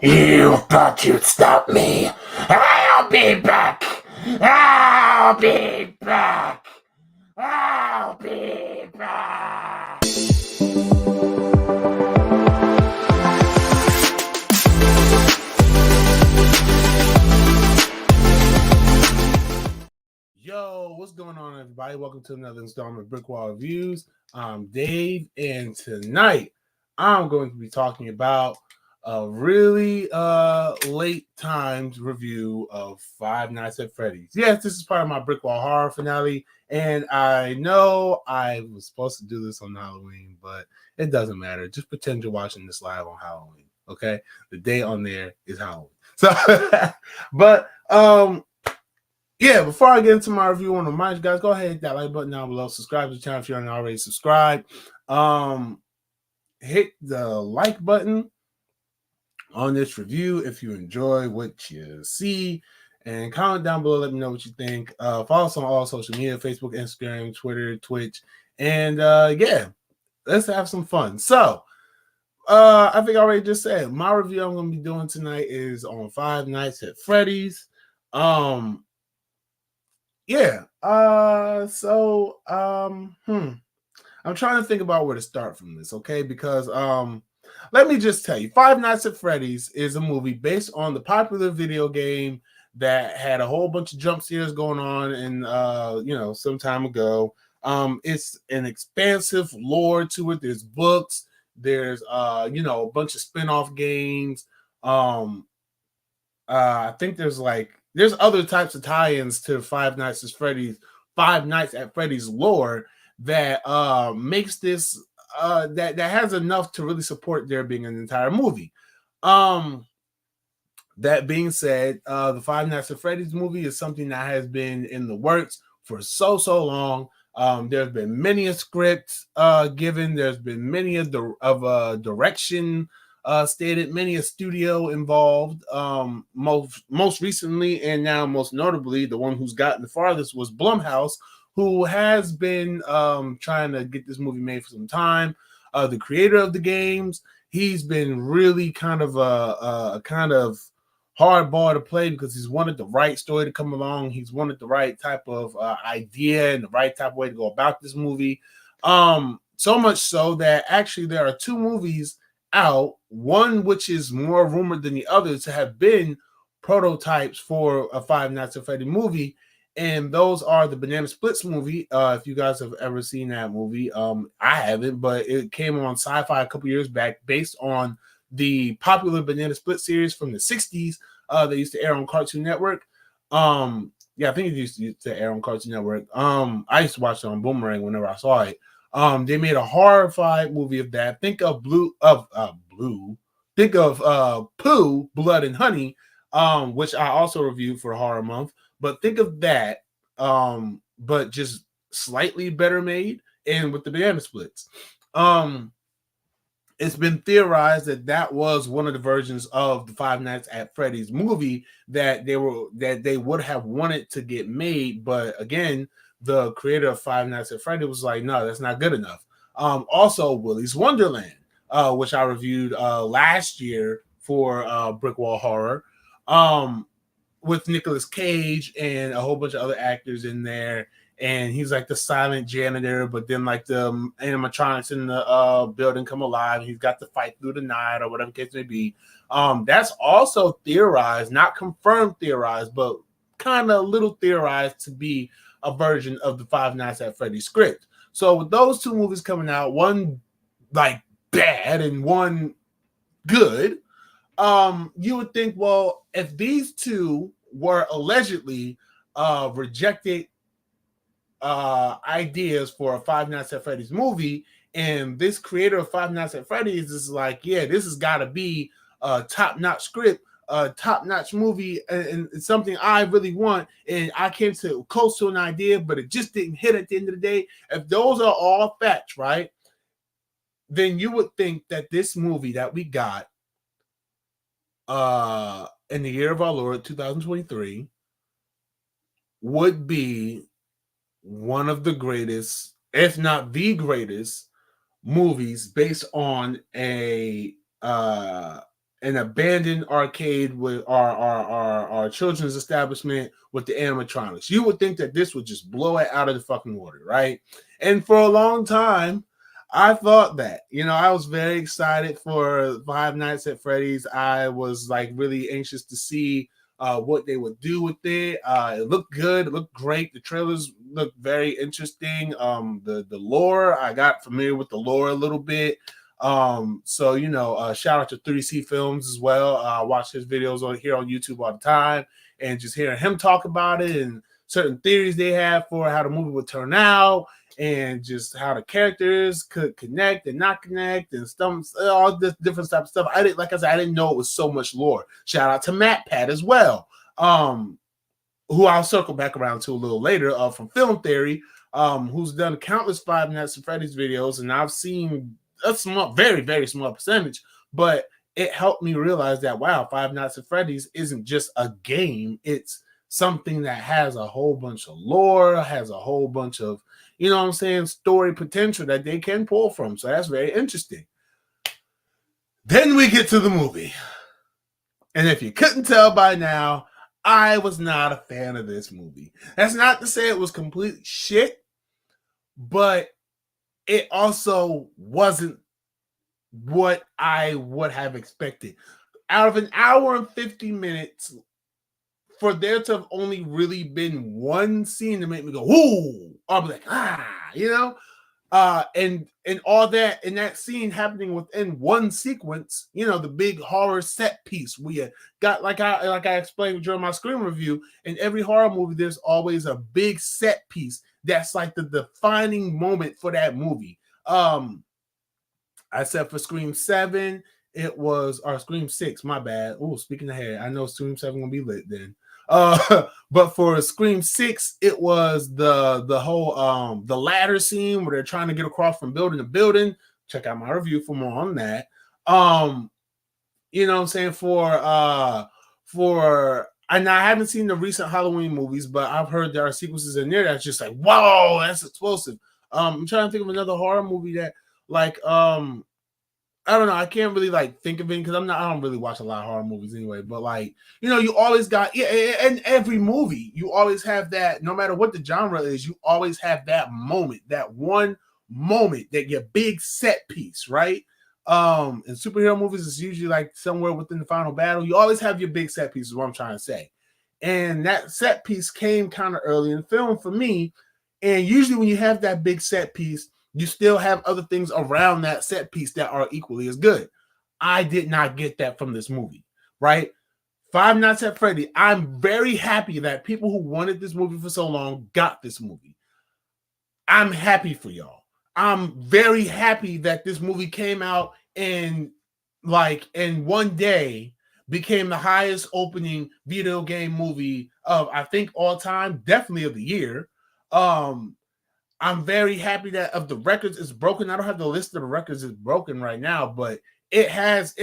You thought you'd stop me? I'll be back! I'll be back! I'll be back! Yo, what's going on, everybody? Welcome to another installment of BrickWall Reviews. I'm Dave, and tonight I'm going to be talking about a really late times review of Five Nights at Freddy's. Yes, this is part of my BrickWall horror finale, and I know I was supposed to do this on Halloween, but it doesn't matter. Just pretend you're watching this live on Halloween, okay? The day on there is Halloween. So, but yeah, before I get into my review, I want to remind you guys, go ahead, hit that like button down below. Subscribe to the channel if you're not already subscribed. Hit the like button on this review if you enjoy what you see. And comment down below, let me know what you think. Follow us on all social media, Facebook, Instagram, Twitter, Twitch. And yeah, let's have some fun. So, I think I already just said, my review I'm going to be doing tonight is on Five Nights at Freddy's. Yeah. I'm trying to think about where to start from this, okay? Because let me just tell you, Five Nights at Freddy's is a movie based on the popular video game that had a whole bunch of jump scares going on and some time ago. It's an expansive lore to it. There's books, there's a bunch of spin-off games. I think there's other types of tie-ins to Five Nights at Freddy's lore that makes this that has enough to really support there being an entire movie. That being said, the Five Nights at Freddy's movie is something that has been in the works for so long. There's been many a script given. There's been many of direction stated, many a studio involved. Most recently, and now most notably, the one who's gotten the farthest was Blumhouse, who has been trying to get this movie made for some time. The creator of the games, he's been really kind of a hard ball to play because he's wanted the right story to come along. He's wanted the right type of idea and the right type of way to go about this movie. So much so that actually there are two movies out, one which is more rumored than the other to have been prototypes for a Five Nights at Freddy movie. And those are the Banana Splits movie. If you guys have ever seen that movie, I haven't, but it came on Sci-Fi a couple years back based on the popular Banana Split series from the 60s. They used to air on Cartoon Network. Yeah, I think it used to air on Cartoon Network. I used to watch it on Boomerang whenever I saw it. They made a horrified movie of that. Think of Think of Pooh, Blood and Honey, which I also reviewed for Horror Month. But think of that, but just slightly better made and with the Banana Splits. It's been theorized that was one of the versions of the Five Nights at Freddy's movie that they would have wanted to get made, but again, the creator of Five Nights at Freddy was like, no, that's not good enough. Also, Willy's Wonderland, which I reviewed last year for BrickWall Horror, with Nicolas Cage and a whole bunch of other actors in there. And he's like the silent janitor, but then like the animatronics in the building come alive, and he's got to fight through the night or whatever the case may be. That's also theorized, not confirmed theorized, but kind of a little theorized to be a version of the Five Nights at Freddy's script. So with those two movies coming out, one like bad and one good, you would think, well, if these two were allegedly rejected ideas for a Five Nights at Freddy's movie, and this creator of Five Nights at Freddy's is like, yeah, this has got to be a top-notch script, a top-notch movie, and it's something I really want, and I came to close to an idea, but it just didn't hit at the end of the day. If those are all facts, right, then you would think that this movie that we got in the year of our Lord 2023 would be one of the greatest, if not the greatest, movies based on a an abandoned arcade with our children's establishment with the animatronics. You would think that this would just blow it out of the fucking water, right? And for a long time, I thought that. I was very excited for Five Nights at Freddy's. I was like really anxious to see what they would do with it. It looked good. It looked great. The trailers looked very interesting. The lore, I got familiar with the lore a little bit. So shout out to 3C Films as well. I watch his videos on here on YouTube all the time, and just hearing him talk about it and certain theories they have for how the movie would turn out, and just how the characters could connect and not connect, and stuff, all this different type of stuff. I didn't know it was so much lore. Shout out to Matt Pat as well, who I'll circle back around to a little later, from Film Theory, who's done countless Five Nights at Freddy's videos, and I've seen a small, very, very small percentage, but it helped me realize that, wow, Five Nights at Freddy's isn't just a game. It's something that has a whole bunch of lore, has a whole bunch of, story potential that they can pull from. So that's very interesting. Then we get to the movie. And if you couldn't tell by now, I was not a fan of this movie. That's not to say it was complete shit, but it also wasn't what I would have expected. Out of an hour and 50 minutes, for there to have only really been one scene to make me go, ooh, I'll be like, and all that, and that scene happening within one sequence, the big horror set piece. We got, like I explained during my Scream review, in every horror movie, there's always a big set piece that's like the defining moment for that movie. I said for Scream 7, it was, or Scream 6, my bad. Oh, speaking ahead, I know Scream 7 will be lit then. But for Scream 6, it was the whole the ladder scene where they're trying to get across from building to building. Check out my review for more on that. You know what I'm saying? For and I haven't seen the recent Halloween movies, but I've heard there are sequences in there that's just like, whoa, that's explosive. I'm trying to think of another horror movie that, like, I don't know, I can't really like think of it because I don't really watch a lot of horror movies anyway, but like, you always got, in every movie, you always have that, no matter what the genre is, you always have that moment, that one moment, that your big set piece, right? In superhero movies, it's usually like somewhere within the final battle. You always have your big set piece, is what I'm trying to say. And that set piece came kind of early in the film for me. And usually when you have that big set piece, you still have other things around that set piece that are equally as good. I did not get that from this movie, right? Five Nights at Freddy, I'm very happy that people who wanted this movie for so long got this movie. I'm happy for y'all. I'm very happy that this movie came out and, like, in one day became the highest opening video game movie of, I think, all time, definitely of the year. I'm very happy that of the records is broken. I don't have the list of the records is broken right now, but it has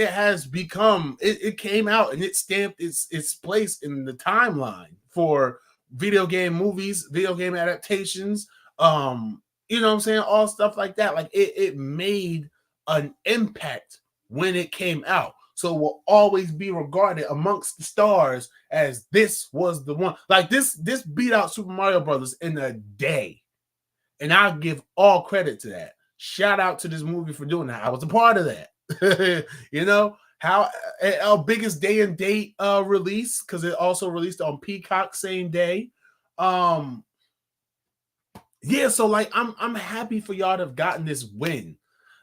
become, it came out and it stamped its place in the timeline for video game movies, video game adaptations, you know what I'm saying, all stuff like that. Like it made an impact when it came out. So it will always be regarded amongst the stars as this was the one. Like this beat out Super Mario Brothers in a day. And I'll give all credit to that. Shout out to this movie for doing that. I was a part of that. How our biggest day and date release, because it also released on Peacock same day. Yeah, so like I'm happy for y'all to have gotten this win.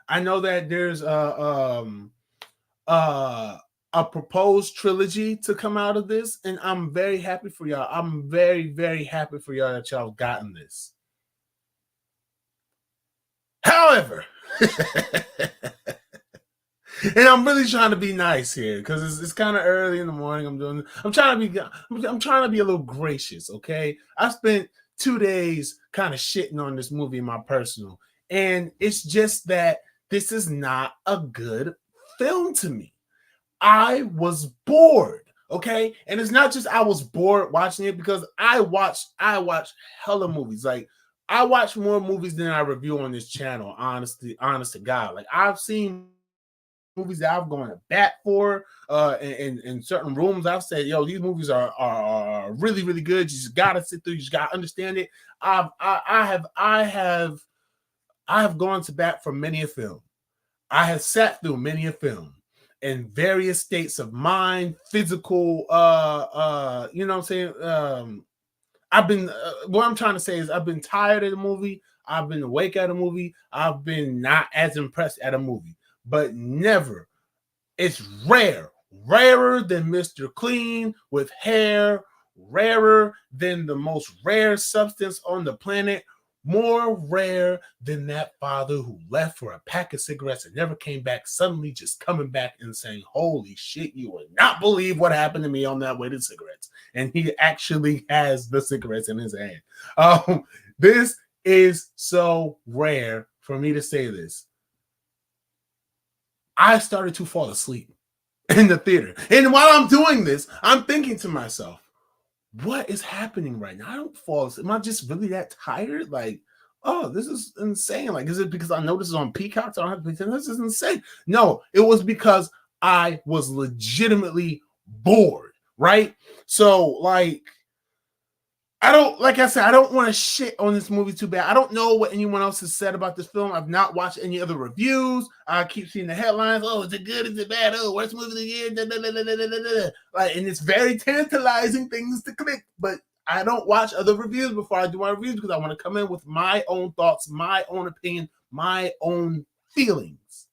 I know that there's a proposed trilogy to come out of this, and I'm very happy for y'all. I'm very, very happy for y'all that y'all have gotten this. However, and I'm really trying to be nice here because it's kind of early in the morning. I'm trying to be a little gracious. Okay, I spent 2 days kind of shitting on this movie in my personal, and it's just that this is not a good film to me. I was bored. Okay, and it's not just I was bored watching it, because I watch hella movies. Like, I watch more movies than I review on this channel, honest to God. Like, I've seen movies that I've gone to bat for in certain rooms. I've said, yo, these movies are really, really good. You just gotta sit through, you just gotta understand it. I have gone to bat for many a film. I have sat through many a film in various states of mind, physical, you know what I'm saying? I've been, what I'm trying to say is I've been tired of the movie. I've been awake at a movie. I've been not as impressed at a movie, but never. It's rarer than Mr. Clean with hair, rarer than the most rare substance on the planet, more rare than that father who left for a pack of cigarettes and never came back, suddenly just coming back and saying, holy shit, you would not believe what happened to me on that way to cigarettes. And he actually has the cigarettes in his hand. This is so rare for me to say this. I started to fall asleep in the theater. And while I'm doing this, I'm thinking to myself, what is happening right now? I don't fall asleep. Am I just really that tired? Like, oh, this is insane. Like, is it because I know this is on Peacock? So I don't have to pretend this is insane. No, it was because I was legitimately bored, right? So, like, I don't, like I said, I don't want to shit on this movie too bad. I don't know what anyone else has said about this film. I've not watched any other reviews. I keep seeing the headlines. Oh, is it good? Is it bad? Oh, worst movie of the year. Da, da, da, da, da, da, da. Like, and it's very tantalizing things to click, but I don't watch other reviews before I do my reviews because I want to come in with my own thoughts, my own opinion, my own feelings.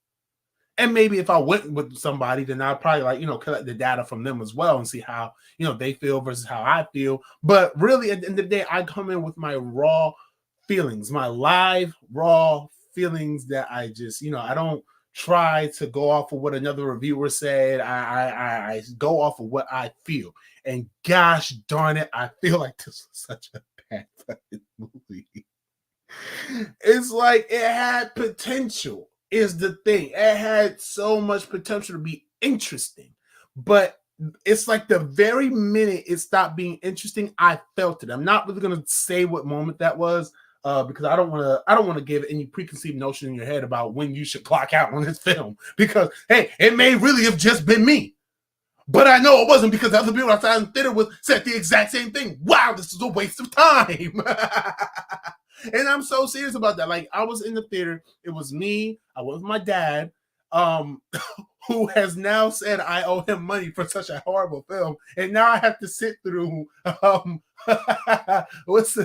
And maybe if I went with somebody, then I'd probably, like, you know, collect the data from them as well and see how, you know, they feel versus how I feel. But really, at the end of the day, I come in with my raw feelings, my live, raw feelings that I just, you know, I don't try to go off of what another reviewer said. I go off of what I feel. And gosh darn it, I feel like this was such a bad fucking movie. It's like it had potential. Is the thing. It had so much potential to be interesting, but it's like the very minute it stopped being interesting, I felt it. I'm not really gonna say what moment that was, because I don't want to give any preconceived notion in your head about when you should clock out on this film. Because hey, it may really have just been me, but I know it wasn't, because other people outside in the theater said the exact same thing. Wow, this is a waste of time. And I'm so serious about that. Like, I was in the theater. It was me. I was with my dad, who has now said I owe him money for such a horrible film. And now I have to sit through what's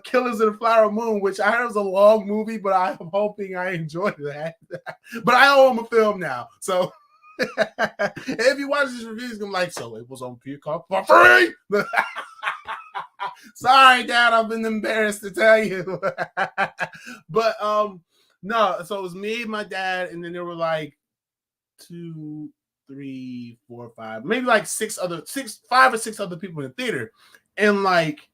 Killers of the Flower Moon, which I heard was a long movie, but I'm hoping I enjoyed that. But I owe him a film now. So if you watch this review, I'm like, so it was on Peacock for free. Sorry, Dad, I've been embarrassed to tell you. But no, so it was me, my dad, and then there were like 2, 3, 4, 5, maybe like 5 or 6 other people in the theater. And like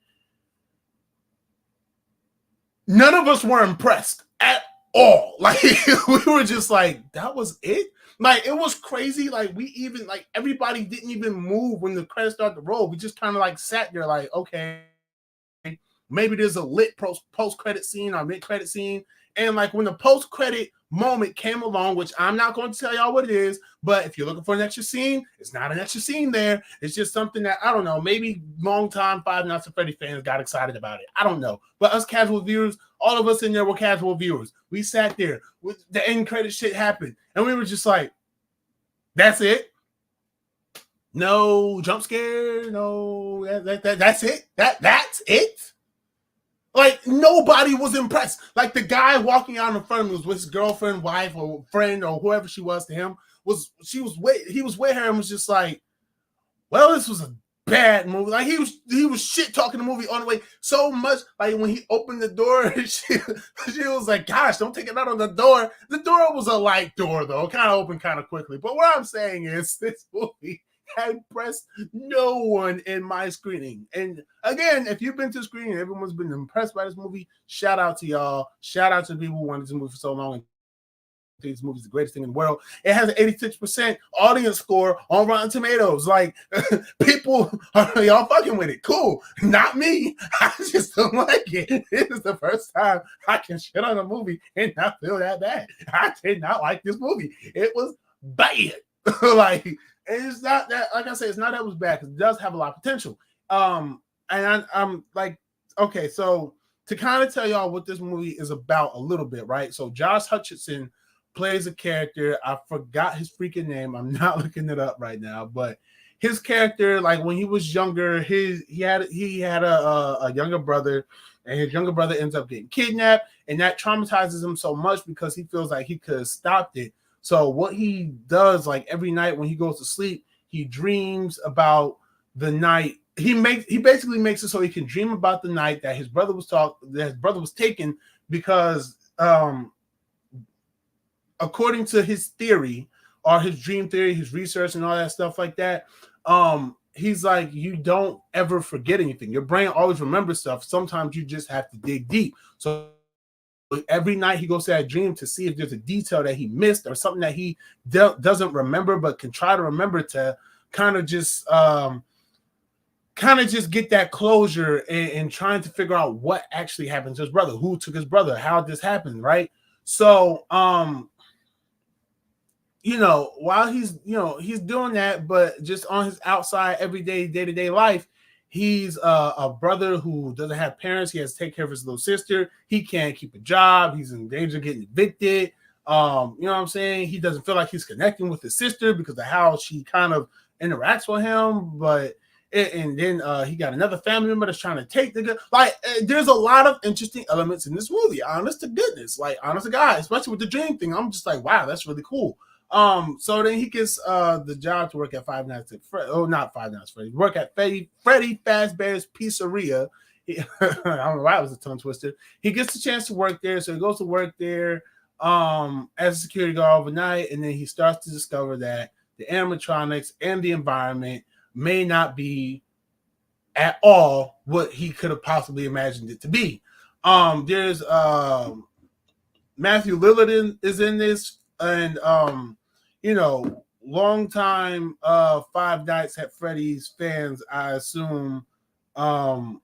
none of us were impressed at all. Like we were just like, that was it. Like, it was crazy. Like, we even, like, everybody didn't even move when the credits started to roll. We just kind of like sat there like, okay, maybe there's a lit post-credit scene or mid-credit scene. And like when the post-credit moment came along, which I'm not going to tell y'all what it is, but if you're looking for an extra scene, it's not an extra scene there. It's just something that, I don't know, maybe long-time Five Nights at Freddy fans got excited about it. I don't know. But us casual viewers, all of us in there were casual viewers. We sat there. With the end credit shit happened. And we were just like, that's it? No jump scare? No, that's it? That's it? Like, nobody was impressed. Like, the guy walking out in front of him was with his girlfriend, wife, or friend, or whoever she was to him. He was with her and was just like, well, this was a bad movie. Like, he was shit talking the movie on the way so much. Like, when he opened the door, she was like, gosh, don't take it out on the door. The door was a light door, though. Kind of opened kind of quickly. But what I'm saying is, this movie had impressed no one in my screening. And again, if you've been to the screening and everyone's been impressed by this movie, shout out to y'all. Shout out to the people who wanted this movie for so long. This movie's the greatest thing in the world. It has an 86% audience score on Rotten Tomatoes. Like, people are y'all fucking with it. Cool. Not me. I just don't like it. This is the first time I can shit on a movie and not feel that bad. I did not like this movie. It was bad. Like, it's not that, like I say, it's not that it was bad, because it does have a lot of potential. And I'm like, okay, so to kind of tell y'all what this movie is about a little bit, right? So Josh Hutcherson plays a character. I forgot his freaking name. I'm not looking it up right now, but his character, like when he was younger, he had a younger brother, and his younger brother ends up getting kidnapped, and that traumatizes him so much because he feels like he could have stopped it. So what he does, like every night when he goes to sleep, he dreams about the night. He basically makes it so he can dream about the night that his brother was taken, because according to his theory, or his dream theory, his research and all that stuff like that, he's like, you don't ever forget anything. Your brain always remembers stuff. Sometimes you just have to dig deep. So every night he goes to that dream to see if there's a detail that he missed, or something that he doesn't remember but can try to remember, to kind of just get that closure, and trying to figure out what actually happened to his brother, who took his brother, how this happened, right? So while he's doing that, but just on his outside everyday day-to-day life, he's a brother who doesn't have parents. He has to take care of his little sister. He can't keep a job. He's in danger of getting evicted. You know what I'm saying? He doesn't feel like he's connecting with his sister because of how she kind of interacts with him. But and then he got another family member that's trying to take the good. Like, there's a lot of interesting elements in this movie. Honest to goodness, like honest to God, especially with the dream thing. I'm just like, wow, that's really cool. So then he gets the job to work at Five Nights at Freddy. Oh, not Five Nights at Freddy. Work at Freddy Fazbear's Pizzeria. I don't know why it was a tongue twister. He gets the chance to work there, so he goes to work there as a security guard overnight, and then he starts to discover that the animatronics and the environment may not be at all what he could have possibly imagined it to be. There's Matthew Lillard is in this, and long time Five Nights at Freddy's fans, I assume y'all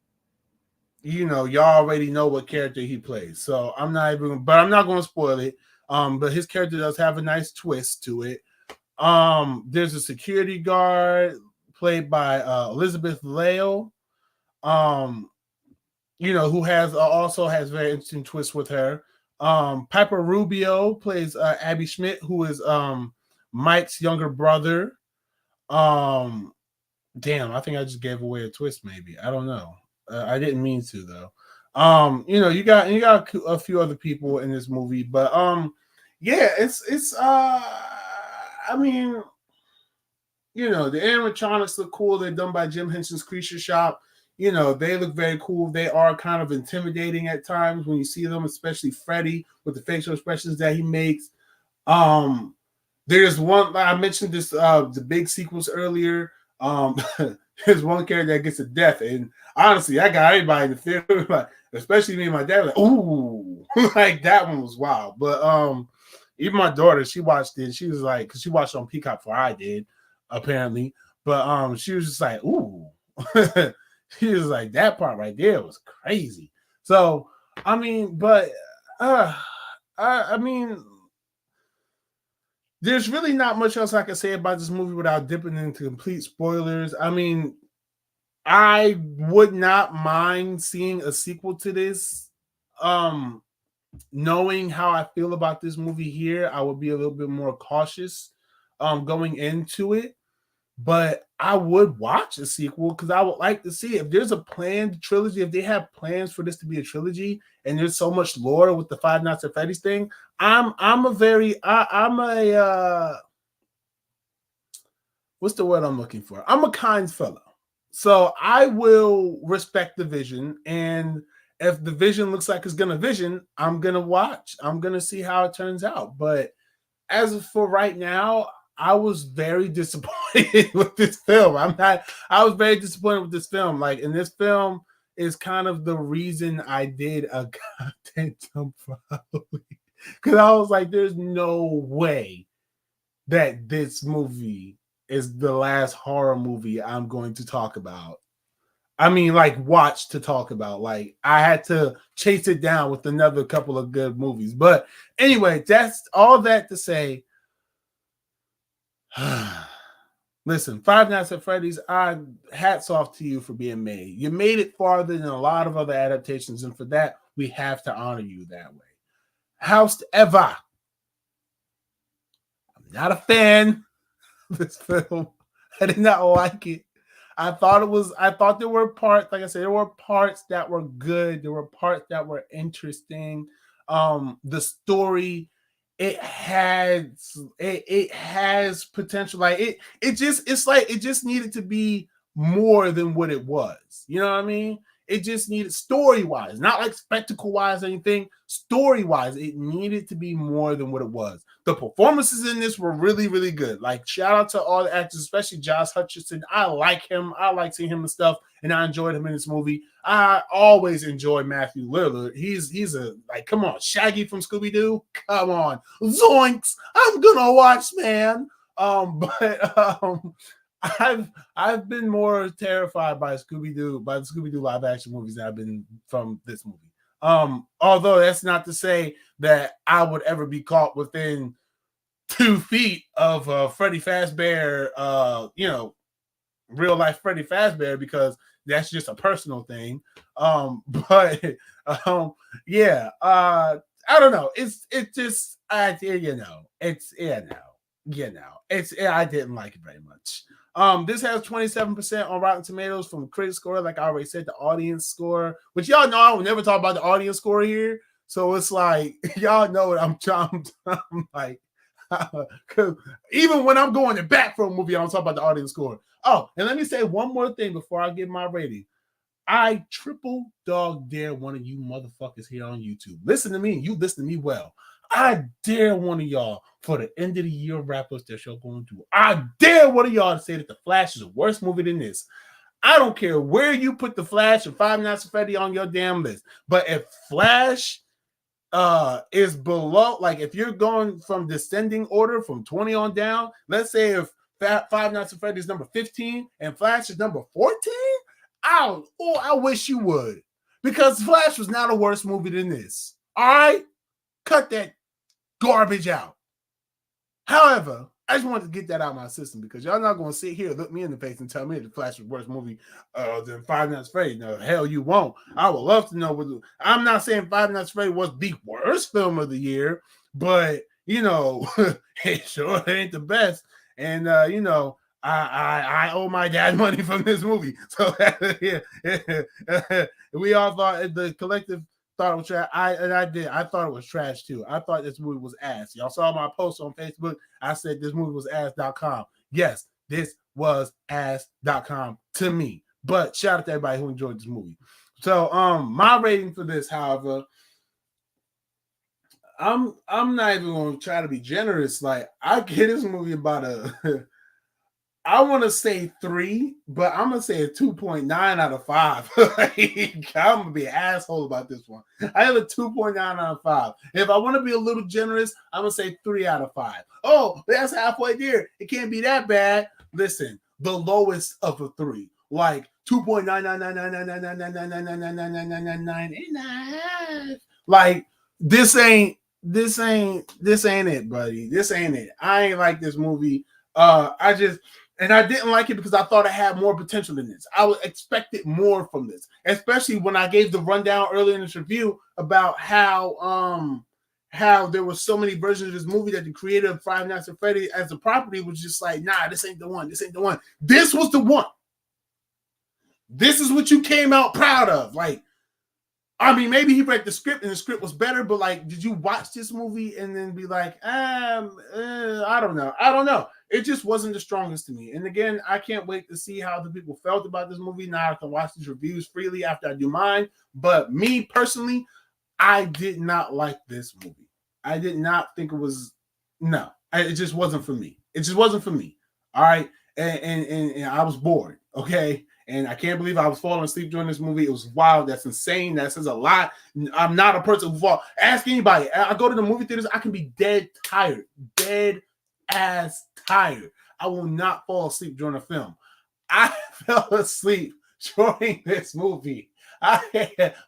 already know what character he plays. So I'm not going to spoil it. But his character does have a nice twist to it. There's a security guard played by Elizabeth Leo, who has also has very interesting twists with her. Piper Rubio plays Abby Schmidt, who is Mike's younger brother. Damn, I think I just gave away a twist. Maybe, I don't know. I didn't mean to though. You got a few other people in this movie, but yeah, it's I mean, the animatronics look cool. They're done by Jim Henson's Creature Shop. They look very cool. They are kind of intimidating at times when you see them, especially Freddy with the facial expressions that he makes. There's one, I mentioned this, the big sequels earlier. There's one character that gets a death, and honestly, I got everybody in the film, like, especially me and my dad, like, ooh, like that one was wild. But even my daughter, she watched it. She was like, because she watched it on Peacock before I did, apparently. But she was just like, ooh. She was like, that part right there was crazy. So, I mean, but I mean, there's really not much else I can say about this movie without dipping into complete spoilers. I mean, I would not mind seeing a sequel to this. Knowing how I feel about this movie here, I would be a little bit more cautious going into it. But I would watch a sequel because I would like to see if there's a planned trilogy, if they have plans for this to be a trilogy, and there's so much lore with the Five Nights at Freddy's thing. I'm a what's the word I'm looking for? I'm a kind fellow. So I will respect the vision, and if the vision looks like it's gonna vision, I'm gonna watch. I'm gonna see how it turns out. But as for right now, I was very disappointed with this film. I was very disappointed with this film. Like, and this film is kind of the reason I did a content dump for Halloween. Because I was like, there's no way that this movie is the last horror movie I'm going to talk about. I mean, like, watch to talk about. Like, I had to chase it down with another couple of good movies. But anyway, that's all that to say. Listen, Five Nights at Freddy's, hats off to you for being made. You made it farther than a lot of other adaptations, and for that, we have to honor you that way. However, I'm not a fan of this film. I did not like it. I thought there were parts, like I said, there were parts that were good. There were parts that were interesting. The story, it has potential. Like it just needed to be more than what it was. You know what I mean? It just needed, story wise, not like spectacle wise or anything. Story wise, it needed to be more than what it was. The performances in this were really, really good. Like, shout out to all the actors, especially Josh Hutcherson. I like him. I like seeing him and stuff, and I enjoyed him in this movie. I always enjoy Matthew Lillard. He's a, like, come on, Shaggy from Scooby Doo. Come on, zoinks! I'm gonna watch, man. I've been more terrified by the Scooby Doo live action movies than I've been from this movie. Although that's not to say that I would ever be caught within 2 feet of Freddy Fazbear, real life Freddy Fazbear, because that's just a personal thing. Yeah, I don't know. I didn't like it very much. This has 27% on Rotten Tomatoes from critic score. Like I already said, the audience score, which y'all know I will never talk about the audience score here. So it's like, y'all know what I'm like, because even when I'm going back for a movie, I don't talk about the audience score. Oh, and let me say one more thing before I give my rating. I triple dog dare one of you motherfuckers here on YouTube. Listen to me, and you listen to me well. I dare one of y'all for the end of the year wrap-ups that y'all going to do. I dare one of y'all to say that The Flash is a worse movie than this. I don't care where you put The Flash or Five Nights at Freddy on your damn list. But if Flash is below, like if you're going from descending order from 20 on down, let's say if Five Nights at Freddy is number 15 and Flash is number 14, I wish you would. Because Flash was not a worse movie than this. All right? Cut that garbage out. However, I just wanted to get that out of my system because y'all not going to sit here, look me in the face, and tell me that Flash was worse movie than Five Nights at Freddy. No, hell, you won't. I would love to know. I'm not saying Five Nights at Freddy was the worst film of the year, but it sure ain't the best. And I owe my dad money from this movie, so yeah, we all thought the collective thought it was trash. I did. I thought it was trash too. I thought this movie was ass. Y'all saw my post on Facebook. I said this movie was ass.com. Yes, this was ass.com to me. But shout out to everybody who enjoyed this movie. So my rating for this, however, I'm not even gonna try to be generous. Like, I give this movie about I want to say 3, but I'm going to say a 2.9 out of 5. I'm going to be an asshole about this one. I have a 2.9 out of 5. If I want to be a little generous, I'm going to say 3 out of 5. Oh, that's halfway there. It can't be that bad. Listen, the lowest of a 3. Like 2.9999999999999. Like, this ain't it, buddy. This ain't it. I ain't like this movie. And I didn't like it because I thought it had more potential than this. I expected more from this, especially when I gave the rundown earlier in this review about how there were so many versions of this movie that the creator of Five Nights at Freddy as a property was just like, nah, this ain't the one. This ain't the one. This was the one. This is what you came out proud of. Like, I mean, maybe he read the script and the script was better, but like, did you watch this movie and then be like, I don't know. I don't know. It just wasn't the strongest to me. And again, I can't wait to see how the people felt about this movie. Now I can watch these reviews freely after I do mine. But me personally, I did not like this movie. I did not think it was, it just wasn't for me. It just wasn't for me. All right. And I was bored. Okay. And I can't believe I was falling asleep during this movie. It was wild. That's insane. That says a lot. I'm not a person who falls. Ask anybody. I go to the movie theaters. I can be dead tired. Dead ass tired. I will not fall asleep during a film. I fell asleep during this movie.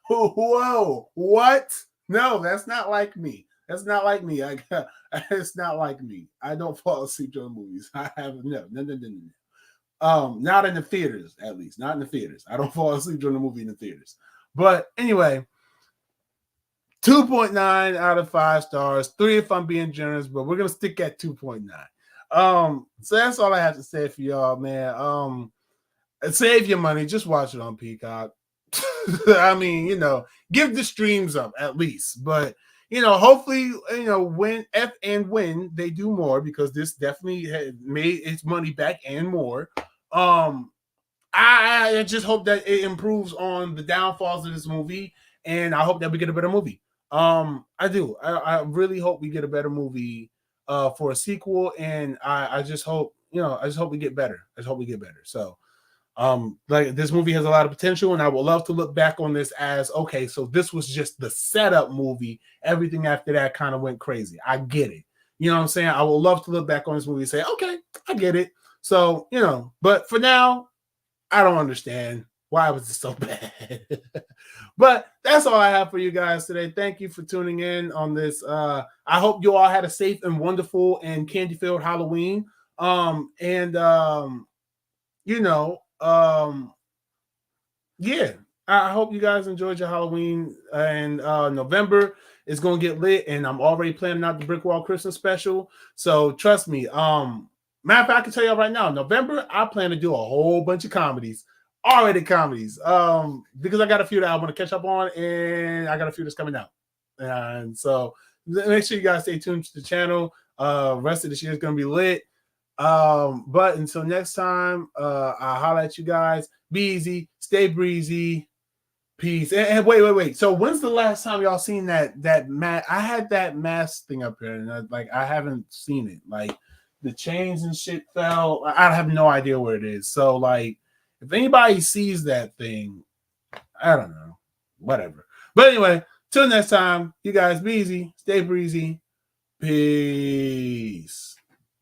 Whoa. What? No, that's not like me. That's not like me. It's not like me. I don't fall asleep during movies. I have no. Not in the theaters, at least. Not in the theaters. I don't fall asleep during the movie in the theaters. But anyway, 2.9 out of 5 stars. 3 if I'm being generous, but we're gonna stick at 2.9. So that's all I have to say for y'all, man. Save your money, just watch it on Peacock. I mean, give the streams up at least. But hopefully, when they do more, because this definitely made its money back and more. I just hope that it improves on the downfalls of this movie, and I hope that we get a better movie. I do. I really hope we get a better movie for a sequel, and I just hope we get better. I just hope we get better. So like this movie has a lot of potential, and I would love to look back on this as okay, so this was just the setup movie. Everything after that kind of went crazy. I get it. You know what I'm saying? I would love to look back on this movie and say, okay, I get it. So, but for now, I don't understand why was it so bad. But that's all I have for you guys today. Thank you for tuning in on this. I hope you all had a safe and wonderful and candy-filled Halloween. Yeah, I hope you guys enjoyed your Halloween. And November is going to get lit, and I'm already planning out the BrickWall Christmas special. So trust me. Matter of fact, I can tell you right now, November, I plan to do a whole bunch of comedies, R-rated comedies, because I got a few that I want to catch up on, and I got a few that's coming out. And so make sure you guys stay tuned to the channel. Rest of this year is going to be lit. But until next time, I'll holler at you guys. Be easy, stay breezy, peace. And wait. So when's the last time y'all seen that mask? I had that mask thing up here, and I haven't seen it. Like the chains and shit fell. I have no idea where it is. So like, if anybody sees that thing, I don't know, whatever. But anyway, till next time, you guys be easy, stay breezy, peace.